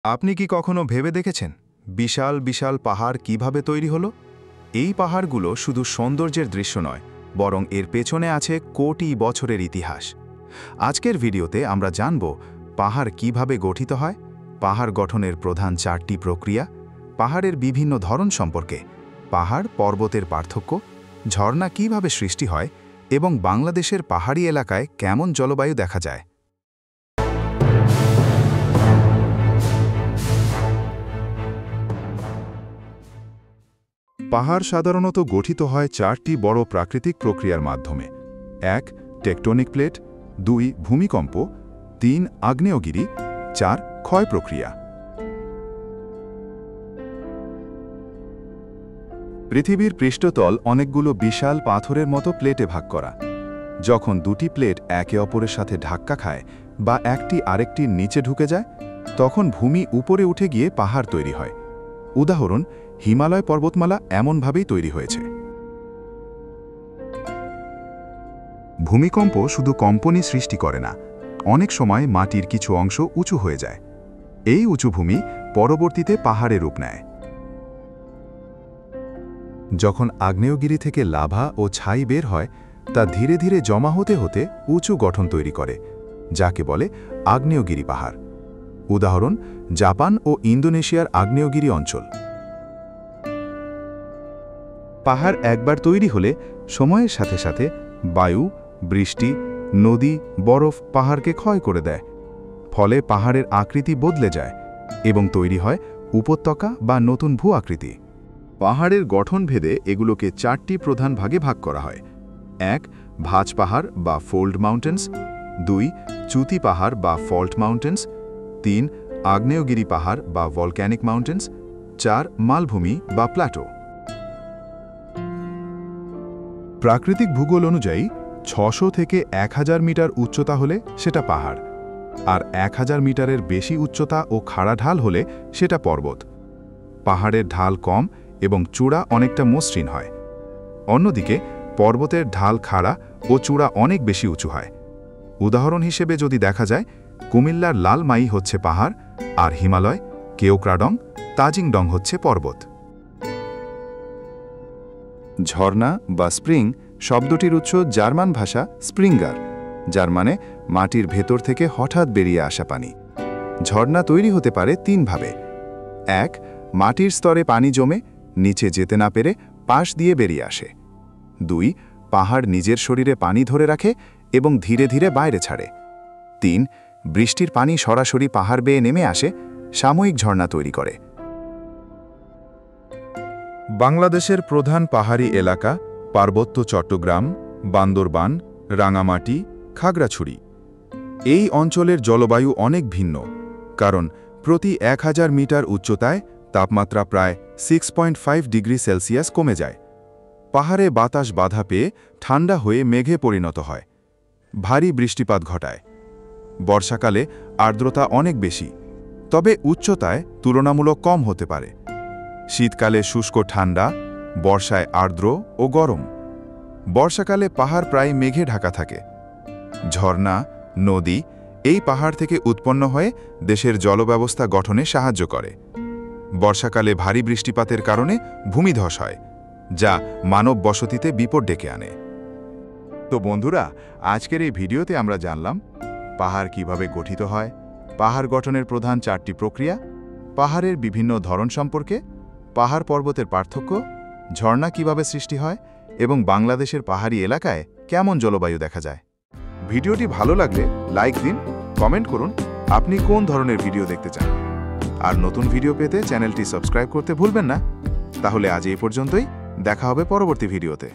আপনি কি কখনো ভেবে দেখেছেন বিশাল বিশাল পাহাড় কিভাবে তৈরি হলো? এই পাহাড়গুলো শুধু সৌন্দর্যের দৃশ্য নয়, বরং এর পেছনে আছে কোটি বছরের ইতিহাস। আজকের ভিডিওতে আমরা জানব পাহাড় কিভাবে গঠিত হয়, পাহাড় গঠনের প্রধান 4টি প্রক্রিয়া, পাহাড়ের বিভিন্ন ধরন সম্পর্কে, পাহাড় পর্বতের পার্থক্য, ঝর্ণা কিভাবে সৃষ্টি হয় এবং বাংলাদেশের পাহাড়ি এলাকায় কেমন জলবায়ু দেখা যায়। পাহাড় সাধারণত গঠিত হয় 4টি বড় প্রাকৃতিক প্রক্রিয়ার মাধ্যমে। 1. Tectonic plate, 2. ভূমিকম্প, 3. আগ্নেয়গিরি, 4. ক্ষয় প্রক্রিয়া। পৃথিবীর পৃষ্ঠতল অনেকগুলো বিশাল পাথরের মতো প্লেটে ভাগ করা। যখন দুটি প্লেট একে অপরের সাথে ধাক্কা খায় বা একটি আরেকটির নিচে ঢুকে যায়, তখন ভূমি উপরে উঠে গিয়ে পাহাড় তৈরি হয়। উদাহরণ, হিমালয় পর্বতমালা এমনভাবেই তৈরি হয়েছে। ভূমিকম্প শুধু কম্পনই সৃষ্টি করে না, অনেক সময় মাটির কিছু অংশ উঁচু হয়ে যায়। এই উঁচু ভূমি পরবর্তীতে পাহাড়ে রূপ নেয়। যখন আগ্নেয়গিরি থেকে লাভা ও ছাই বের হয়, তা ধীরে ধীরে জমা হতে হতে উঁচু গঠন তৈরি করে, যাকে বলে আগ্নেয়গিরি পাহাড়। উদাহরণ, জাপান ও ইন্দোনেশিয়ার আগ্নেয়গিরি অঞ্চল। পাহাড় একবার তৈরি হলে সময়ের সাথে সাথে বায়ু, বৃষ্টি, নদী, বরফ পাহাড়কে ক্ষয় করে দেয়। ফলে পাহাড়ের আকৃতি বদলে যায় এবং তৈরি হয় উপত্যকা বা নতুন ভূ আকৃতি। পাহাড়ের গঠন ভেদে এগুলোকে 4টি প্রধান ভাগে ভাগ করা হয়। 1. ভাঁজ পাহাড় বা ফোল্ড মাউন্টেন্স, 2. চ্যুতি পাহাড় বা ফল্ট মাউন্টেন্স, 3. আগ্নেয়গিরি পাহাড় বা ভলক্যানিক মাউন্টেন্স, 4. মালভূমি বা প্ল্যাটো। প্রাকৃতিক ভূগোল অনুযায়ী 600 থেকে 1000 মিটার উচ্চতা হলে সেটা পাহাড়, আর 1000 মিটারের বেশি উচ্চতা ও খাড়া ঢাল হলে সেটা পর্বত। পাহাড়ের ঢাল কম এবং চূড়া অনেকটা মসৃণ হয়। অন্যদিকে পর্বতের ঢাল খাড়া ও চূড়া অনেক বেশি উঁচু হয়। উদাহরণ হিসেবে যদি দেখা যায়, কুমিল্লার লালমাই হচ্ছে পাহাড়, আর হিমালয়, কেওক্রাডং, তাজিংডং হচ্ছে পর্বত। ঝর্ণা বা স্প্রিং শব্দটির উৎস জার্মান ভাষা স্প্রিঙ্গার, যার মানে মাটির ভেতর থেকে হঠাৎ বেরিয়ে আসা পানি। ঝর্ণা তৈরি হতে পারে 3 ভাবে। 1. মাটির স্তরে পানি জমে নিচে যেতে না পেরে পাশ দিয়ে বেরিয়ে আসে। 2. পাহাড় নিজের শরীরে পানি ধরে রাখে এবং ধীরে ধীরে বাইরে ছাড়ে। 3. বৃষ্টির পানি সরাসরি পাহাড় বেয়ে নেমে আসে, সাময়িক ঝর্ণা তৈরি করে। বাংলাদেশের প্রধান পাহাড়ি এলাকা পার্বত্য চট্টগ্রাম, বান্দরবান, রাঙামাটি, খাগড়াছড়ি। এই অঞ্চলের জলবায়ু অনেক ভিন্ন, কারণ প্রতি 1000 মিটার উচ্চতায় তাপমাত্রা প্রায় 6.5 ডিগ্রি সেলসিয়াস কমে যায়। পাহাড়ে বাতাস বাধা পেয়ে ঠান্ডা হয়ে মেঘে পরিণত হয়, ভারী বৃষ্টিপাত ঘটায়। বর্ষাকালে আর্দ্রতা অনেক বেশি, তবে উচ্চতায় তুলনামূলক কম হতে পারে। শীতকালে শুষ্ক ঠান্ডা, বর্ষায় আর্দ্র ও গরম। বর্ষাকালে পাহাড় প্রায় মেঘে ঢাকা থাকে। ঝর্ণা, নদী এই পাহাড় থেকে উৎপন্ন হয়ে দেশের জলব্যবস্থা গঠনে সাহায্য করে। বর্ষাকালে ভারী বৃষ্টিপাতের কারণে ভূমিধস হয়, যা মানব বসতিতে বিপদ ডেকে আনে। তো বন্ধুরা, আজকের এই ভিডিওতে আমরা জানলাম পাহাড় কিভাবে গঠিত হয়, পাহাড় গঠনের প্রধান 4টি প্রক্রিয়া, পাহাড়ের বিভিন্ন ধরন সম্পর্কে, পাহাড় পর্বতের পার্থক্য, ঝর্ণা কিভাবে সৃষ্টি হয় এবং বাংলাদেশের পাহাড়ি এলাকায় কেমন জলবায়ু দেখা যায়। ভিডিওটি ভালো লাগলে লাইক দিন, কমেন্ট করুন আপনি কোন ধরনের ভিডিও দেখতে চান। আর নতুন ভিডিও পেতে চ্যানেলটি সাবস্ক্রাইব করতে ভুলবেন না। তাহলে আজ এই পর্যন্তই, দেখা হবে পরবর্তী ভিডিওতে।